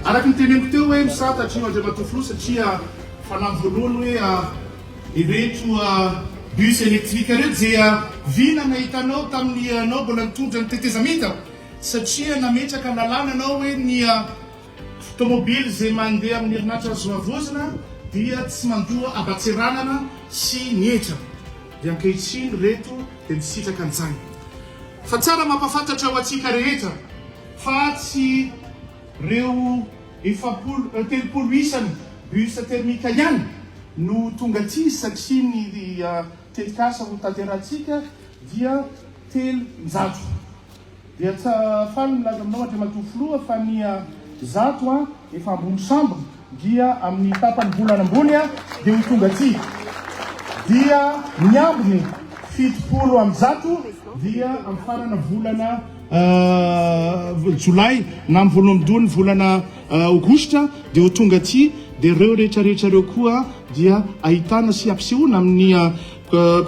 araky ny teneniko teo hoe misata hatrio andray matofilo satria fanahy voalohany hoe ireto bus électrique reo dia vina nahitanao tamin'ny anao mbola nitondra ny tetezamita satria nametraka lalàna anao hoe ny tomobily zay mandeha amin'ny herinaratra azoavozina dia tsy mandoa abatseranana sy nietra dia ankehitriny reto dia misitraka an'izany fa tsara mampafantatra ao atsika rehetra fa tsy reo telopolo isany bus thermique ihany no tonga aty satria ny telikasa ho tanterahantsika dia 300 dia faly milaza aminao andray matofoloha fa ny 100 efa ambony sambo dia amin'ny tapany volana ambony dia ho tonga aty dia miambiny 70 dia amin'ny farana volana jolay na amin'ny voalohany doany volana aogositra dia ho tonga aty dia reo rehetrarehetra reo koa dia ahitana sy ampisehoana amin'ny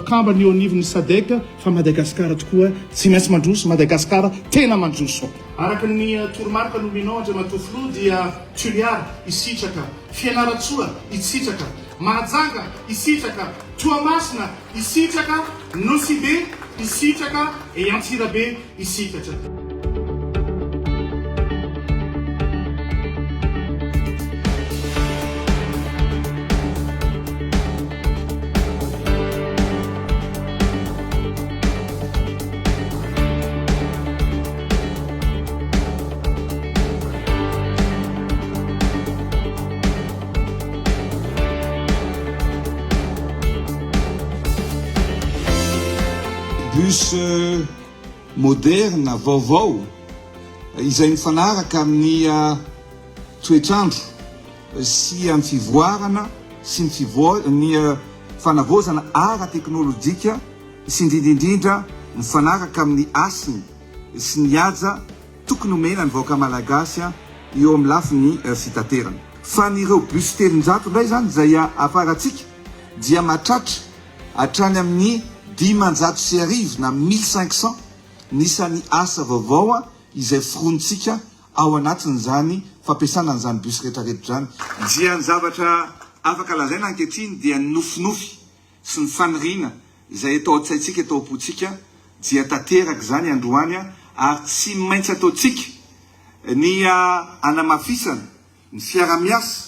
kambany eo anivon'ny sadek fa Madagasikara tokoa tsy maintsy mandroso Madagasikara tena mandroso araka ny toromarika nomenao andray matofilo dia tuliara isitraka fianaratsoa isitraka mahajanga isitraka toamasina isitraka nosibe isitraka e antsirabe isitraka bus moderne vaovao izay mifanaraka amin'ny toetrandro sy amin'ny fivoarana sy ny fanavozana ara teknôlôjika sy indrindraindrindra mifanaraka amin'ny asiny sy ny aja tokony omena ny vahoaka malagasy eo amin'ny lafiny fitaterana fa nyreo bus 300 indray zany zay afaratsika dia mahatratra hatrany amin'ny 500 na 1500 nisany asa vaovao izay foronitsika ao anatin'izany fampiasana n'izany bus rehetrarehetra zany dia ny zavatra afaka lazaina ankehitriny dia ny nofinofy sy ny faniriana izay atao an-tsaitsika atao am-potsika dia tanteraka zany androany ary tsy maintsy ataotsika ny anamafisana ny fiara-miasa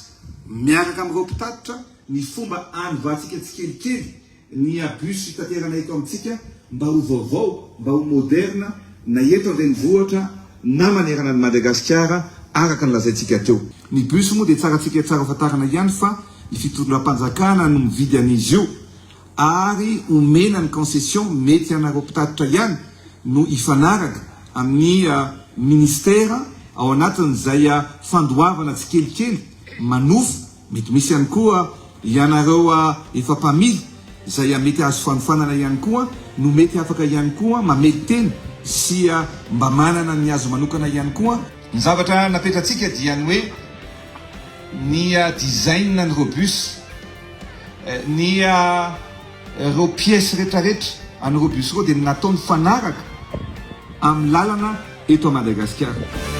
miaraka amin'ireo mpitatitra ny fomba anyvatsika tsikelikely ny bus fitaterana eto amintsika mba ho vaovao mba ho moderna na eto an-drenivohitra na manerana ny Madagasikara araka ny lazaintsika teo ny bus moa dia tsaratsika tsara fatarana ihany fa ny fitondram-panjakana no mividy an'izy io ary omena ny concession mety anareo mpitatitra ihany no ifanaraka amin'ny ministera ao anatin'izay fandoavana tsikelikely manofo mety misy ihany koa ianareo efa mpamily izay mety azo fanofanana ihany koa no mety afaka ihany koa mamety teny sy mba manana ny azo manokana ihany koa ny zavatra napetratsika dia ny hoe ny dizaine nyreo bus ny reo pièce rehetrarehetra an'ireo bus reo dia natao mifanaraka amin'ny lalana eto à Madagasikara